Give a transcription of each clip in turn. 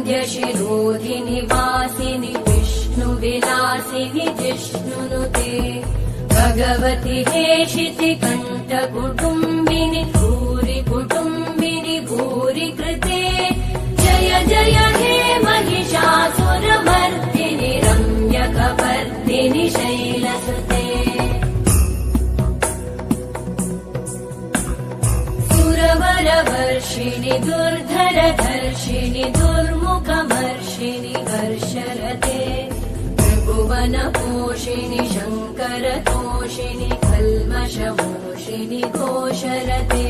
शिवरविन्द्यशिरोधिनि वासिनि विष्णुविलासिनि जिष्णुनुते भगवति हेशिति कण्ठकुटुम्बिनि भूरि कुटुम्बिनि भूरि कृते जय जय हे महिषासुरमर्दिनि रम्यकपर्दिनि शैलसुते सुरवरवर्षिणि दुर्धरधर्षिणि दुर्मुखमर्षिणि हर्षरते त्रिभुवनपोषिणि शङ्करतोषिणि कल्मषमोषिणि घोषरते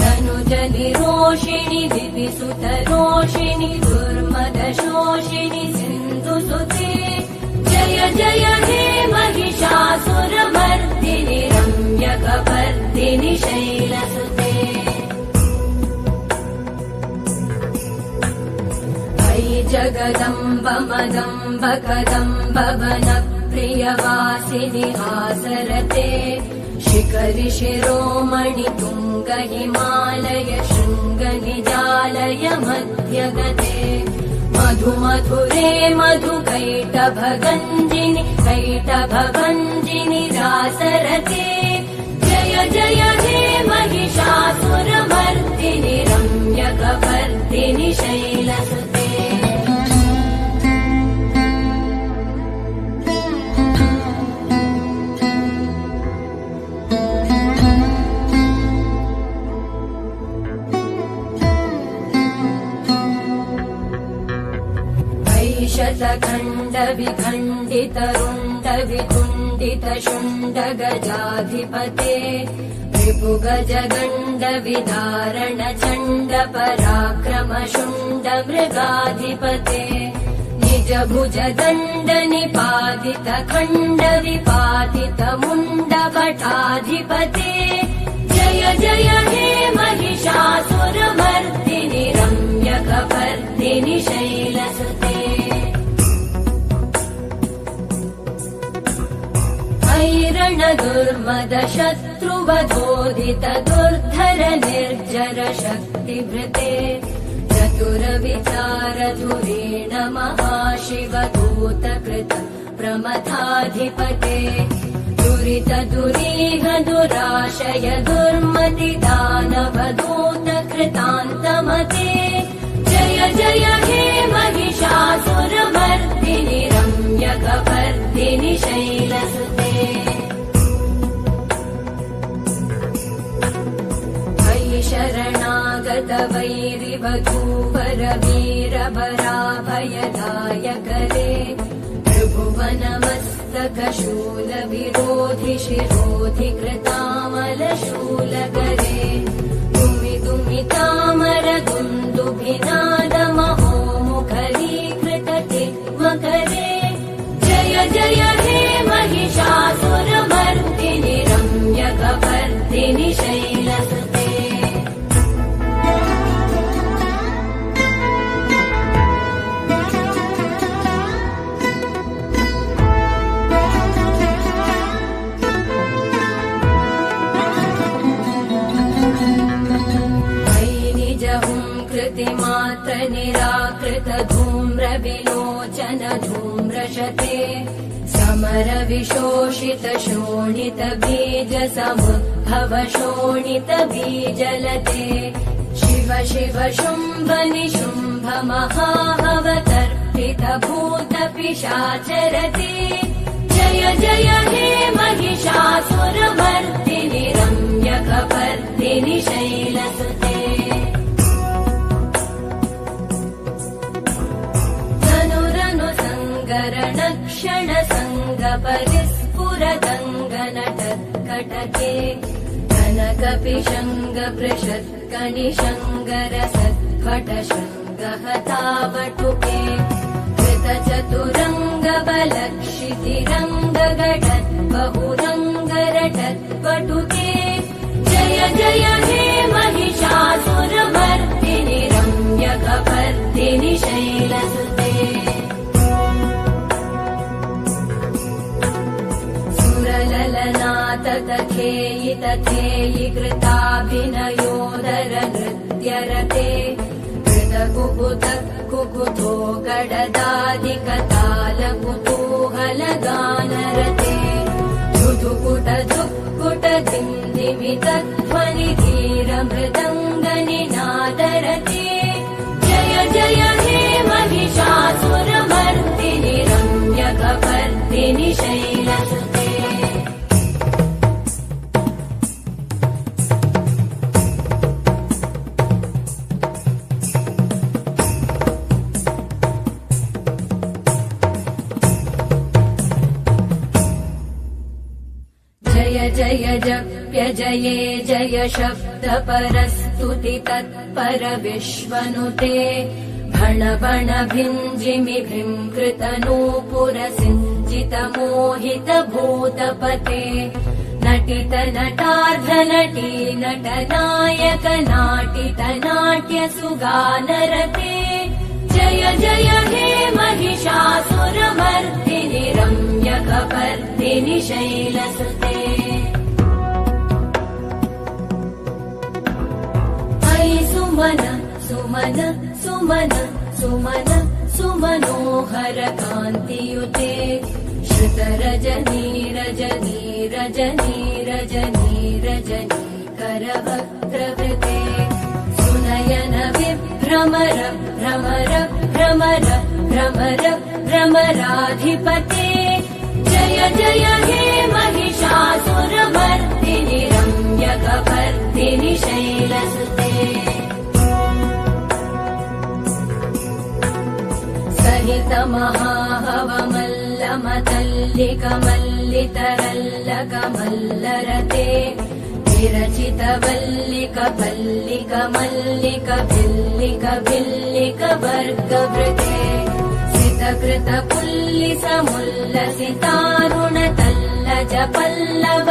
तनुजनिरोषिणि दिविसुतरोषिणि दुर्मदशोषिणि सिन्धुसुते जय जय हे महिषासुरमर्दिनि रम्यकपर्दिनि शैलसुते जगदम्ब मदम्ब कदम्ब वनप्रियवासिनि हासरते शिखरि शिरोमणि तुङ्ग हिमालय शृङ्ग निजालय मध्यगते मधुमधुरे मधुकैटभगञ्जिनि कैटभभञ्जिनि रासरते जय जय हे महिषासुरमर्दिनि रम्यकपर्दिनि शैलसुते शतखण्ड विखण्डित रुण्ड वितुण्डित शुण्ड गजाधिपते रिपुगज गण्ड विदारण चण्ड पराक्रम शुण्ड मृगाधिपते निज भुज दण्ड निपातित खण्ड विपातित मुण्ड भटाधिपते जय जय हे महिषासुरमर्दिनि रम्यकपर्दिनि शैलसुते ऐरण दुर्मद शत्रुवधोदित दुर्धर निर्जर शक्तिभृते चतुर विचार धुरेण महाशिव दूतकृत प्रमथाधिपते दुरित दुरीह दुराशय दुर्मति दानव दूत कृतान्तमते जय जय हे महिषासुरमर्दिनि रम्यकपर्दिनि शैलसुते शरणागत वैरिवधूवर वीरभराभयदायकरे त्रिभुवनमस्तक शूल विरोधि शिरोधि कृतामलशूलकरे तुमि तुमि तामर दुन्दुभिनाद महोमुखरीकृत मकरे जय जय हे महिषासुरमर्दिनि रम्यकपर्दिनि शैलसुते मात्र निराकृत धूम्र विलोचन धूम्रशते समर विशोषित शोणित बीज समुद्भव शोणित बीजलते शिव शिव शुम्भ निशुम्भ महाहवतर्पित भूत पिशाचरते जय जय हे महिषासुरमर्दिनि रम्यकपर्दिनि शैलसुते क्षण संग परिस्फुरदङ्गनटत्कटके कनकपिशङ्ग पृषत्कनिशङ्गर सत्फट शृङ्गहतावटुके कृत चतुरङ्ग बलक्षितिरङ्ग गटत् बहुरङ्गरटत्पटुके जय जय हे महिषासुरमर्दिनि रम्यकपर्दिनि शैलसुते तथेयि तथेयि कृताभिनयोदर नृत्यरते कृत कुकुत कुकुतो गडदादिकतालकुतूहलगानरते धुधुकुट धुक्कुट धिन्दिमितध्वनिधीरमृदङ्गनिनादरते जय जय हे महिषासुरमर्दिनि रम्यकपर्दिनि शैलसुते जय जप्य जये जय शब्द परस्तुति तत्पर विश्वनुते भण बण भिञ्जिमि भृङ्कृत नूपुर सिञ्जित मोहित भूतपते नटित नटार्ध नटी नट नायक नाटित नाट्य सुगानरते जय जय हे महिषासुरमर्दिनि रम्यकपर्दिनि शैलसुते सुमन सुमन सुमन सुमन सुमनोहर कान्तियुते श्रुत रजनी रजनी रजनी रजनी रजनी करवक्त्रवृते सुनयन विभ्रमर भ्रमर भ्रमर भ्रमर भ्रमराधिपते जय जय हे महिषासुरमर्दिनि रम्यकपर्दिनि शैलसुते सहित महाहवमल्लमतल्लिकमल्लितरल्लकमल्लरते विरचित वल्लिक पल्लिक मल्लिक भिल्लिक भिल्लिक वर्गवृते सितकृत पुल्लिस मुल्लसितारुण तल्लज पल्लव